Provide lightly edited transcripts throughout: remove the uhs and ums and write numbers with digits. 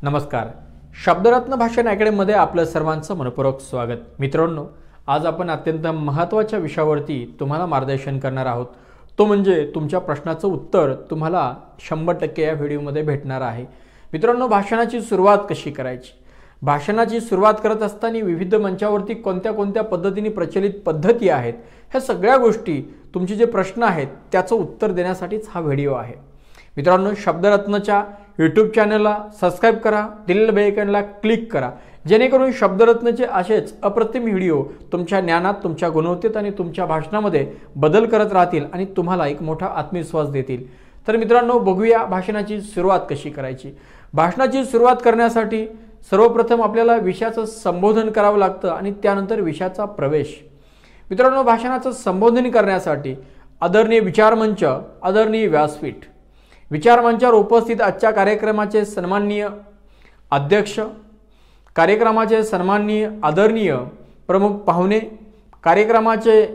नमस्कार. शब्दरत्न भाषण अकॅडमीमध्ये आपलं सर्वांचं मनपूर्वक स्वागत. मित्रांनो, आज आपण अत्यंत महत्त्वाच्या विषयावरती तुम्हाला मार्गदर्शन करणार आहोत. तो म्हणजे तुमच्या प्रश्नाचं उत्तर तुम्हाला 100% या व्हिडिओमध्ये भेटणार आहे. मित्रांनो, भाषणाची सुरुवात कशी करायची, भाषणाची सुरुवात करत असताना विविध मंचावरती कोणत्या कोणत्या पद्धतीने प्रचलित पद्धती आहेत, ह्या सगळ्या गोष्टी, तुमचे जे प्रश्न आहेत त्याचं उत्तर देण्यासाठीच हा व्हिडिओ आहे. मित्रांनो, शब्दरत्नच्या यूट्यूब चॅनलला सबस्क्राईब करा, दिलेल्या बेल आयकॉनला क्लिक करा, जेणेकरून शब्दरत्नचे असेच अप्रतिम व्हिडिओ तुमच्या ज्ञानात, तुमच्या गुणवत्तेत आणि तुमच्या भाषणामध्ये बदल करत राहतील आणि तुम्हाला एक मोठा आत्मविश्वास देतील. तर मित्रांनो, बघूया भाषणाची सुरुवात कशी करायची. भाषणाची सुरुवात करण्यासाठी सर्वप्रथम आपल्याला विषयाचं संबोधन करावं लागतं आणि त्यानंतर विषयाचा प्रवेश. मित्रांनो, भाषणाचं संबोधन करण्यासाठी आदरणीय विचारमंच, आदरणीय व्यासपीठ, विचारमंचावर उपस्थित आजच्या कार्यक्रमाचे सन्माननीय अध्यक्ष, कार्यक्रमाचे सन्माननीय आदरणीय प्रमुख पाहुणे, कार्यक्रमाचे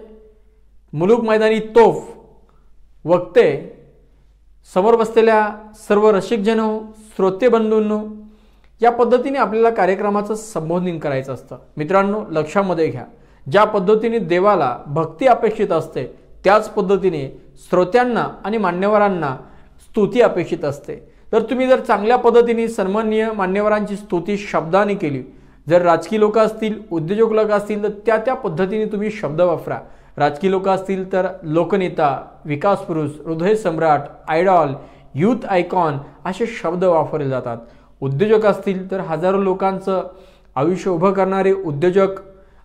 मुलूक मैदानी तोफ वक्ते, समोर बसलेल्या सर्व रसिकजनो, श्रोते बंधूंनो, या पद्धतीने आपल्याला कार्यक्रमाचं संबोधन करायचं असतं. मित्रांनो, लक्षामध्ये घ्या, ज्या पद्धतीने देवाला भक्ती अपेक्षित असते त्याच पद्धतीने श्रोत्यांना आणि मान्यवरांना स्तुती अपेक्षित असते. तर तुम्ही जर चांगल्या पद्धतीने सन्माननीय मान्यवरांची स्तुती शब्दाने केली, जर राजकीय लोक असतील, उद्योजक लोक असतील तर त्या पद्धतीने तुम्ही शब्द वापरा. राजकीय लोक असतील तर लोकनेता, विकास पुरुष, हृदय सम्राट, आयडॉल, यूथ आयकॉन असे शब्द वापरले जातात. उद्योजक असतील तर हजारो लोकांचं आयुष्य उभं करणारे उद्योजक,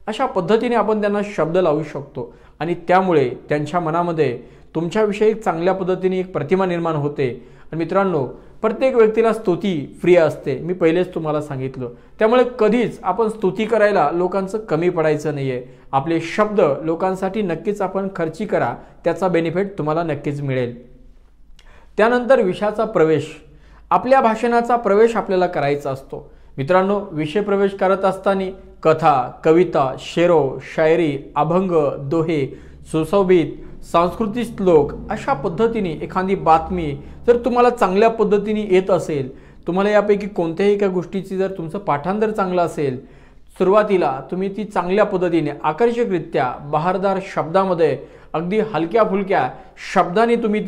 अशा पद्धतीने आपण त्यांना शब्द लावू शकतो आणि त्यामुळे त्यांच्या मनामध्ये तुमच्याविषयी चांगल्या पद्धतीने एक प्रतिमा निर्माण होते. आणि मित्रांनो, प्रत्येक व्यक्तीला स्तुती प्रिय असते, मी पहिलेच तुम्हाला सांगितलं. त्यामुळे कधीच आपण स्तुती करायला लोकांचं कमी पडायचं नाही आहे. आपले शब्द लोकांसाठी नक्कीच आपण खर्ची करा, त्याचा बेनिफिट तुम्हाला नक्कीच मिळेल. त्यानंतर विषयाचा प्रवेश, आपल्या भाषणाचा प्रवेश आपल्याला करायचा असतो. मित्रांनो, विषय प्रवेश करत असताना कथा, कविता, शेरो, शायरी, अभंग, दोहे, सुशोभित, सांस्कृतिक श्लोक अशा पद्धतीने एखादी बातमी जर तुम्हाला चांगल्या पद्धतीने येत असेल, तुम्हाला यापैकी कोणत्याही एका गोष्टीची जर तुमचं पाठांतर चांगलं असेल, सुरुवातीला तुम्ही ती चांगल्या पद्धतीने आकर्षकरित्या बहारदार शब्दामध्ये अगदी हलक्या फुलक्या शब्दांनी तुम्ही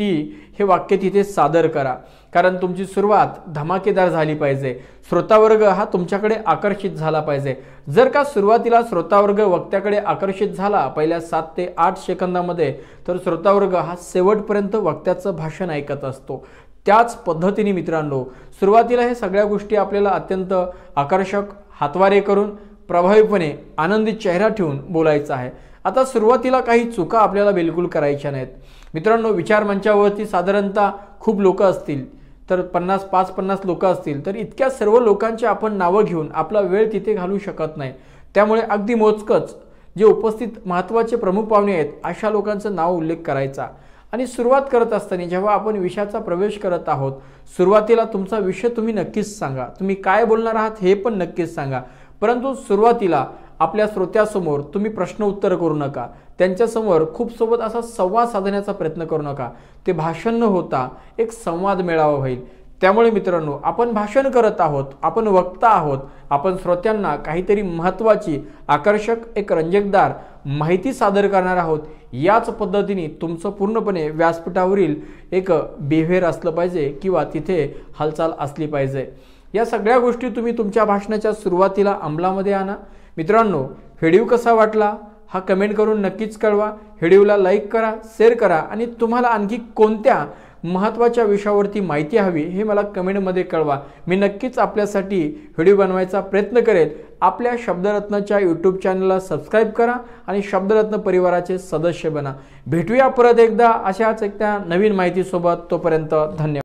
हे वाक्य तिथे सादर करा. कारण तुमची सुरुवात धमाकेदार झाली पाहिजे. श्रोतावर्ग हा तुमच्याकडे आकर्षित झाला पाहिजे. जर का सुरुवातीला श्रोतावर्ग वक्त्याकडे आकर्षित झाला पहिल्या 7 ते 8 सेकंदामध्ये, तर श्रोतावर्ग हा शेवटपर्यंत वक्त्याचं भाषण ऐकत असतो. त्याच पद्धतीने मित्रांनो, सुरुवातीला हे सगळ्या गोष्टी आपल्याला अत्यंत आकर्षक, हातवारे करून, प्रभावीपणे, आनंदी चेहरा ठेवून बोलायचं आहे. आता सुरुवातीला काही चुका आपल्याला बिलकुल करायच्या नाहीत. मित्रांनो, विचारमंचावरती साधारणतः खूप लोक असतील, तर 50 लोक असतील, तर इतक्या सर्व लोकांची आपण नावं घेऊन आपला वेळ तिथे घालू शकत नाही. त्यामुळे अगदी मोजकच जे उपस्थित महत्त्वाचे प्रमुख पाहुणे आहेत अशा लोकांचं नाव उल्लेख करायचा. आणि सुरुवात करत असताना जेव्हा आपण विषयाचा प्रवेश करत आहोत, सुरुवातीला तुमचा विषय तुम्ही नक्कीच सांगा. तुम्ही काय बोलणार आहात हे पण नक्कीच सांगा. परंतु सुरुवातीला आपल्या श्रोत्यासमोर तुम्ही प्रश्न उत्तर करू नका. त्यांच्यासमोर खूप सोबत असा संवाद साधण्याचा प्रयत्न करू नका. ते भाषण न होता एक संवाद मेळावा होईल. त्यामुळे मित्रांनो, आपण भाषण करत आहोत, आपण वक्ता आहोत, आपण श्रोत्यांना काहीतरी महत्त्वाची, आकर्षक, एक रंजकदार माहिती सादर करणार आहोत. याच पद्धतीने तुमचं पूर्णपणे व्यासपीठावरील एक बिहेवियर असलं पाहिजे किंवा तिथे हालचाल असली पाहिजे. या सगळ्या गोष्टी तुम्ही तुमच्या भाषणाच्या सुरुवातीला अंमलामध्ये आणा. मित्रांनो, व्हिडिओ कसा वाटला हा कमेंट करून नक्कीच कळवा. व्हिडिओला लाईक करा, शेअर करा आणि तुम्हाला आणखी कोणत्या महत्त्वाच्या विषयावरती माहिती हवी हे मला कमेंटमध्ये कळवा. मी नक्कीच आपल्यासाठी व्हिडिओ बनवायचा प्रयत्न करेल. आपल्या शब्दरत्नच्या यूट्यूब चॅनलला सबस्क्राईब करा आणि शब्दरत्न परिवाराचे सदस्य बना. भेटूया परत एकदा अशाच एका नवीन माहितीसोबत. तोपर्यंत धन्यवाद.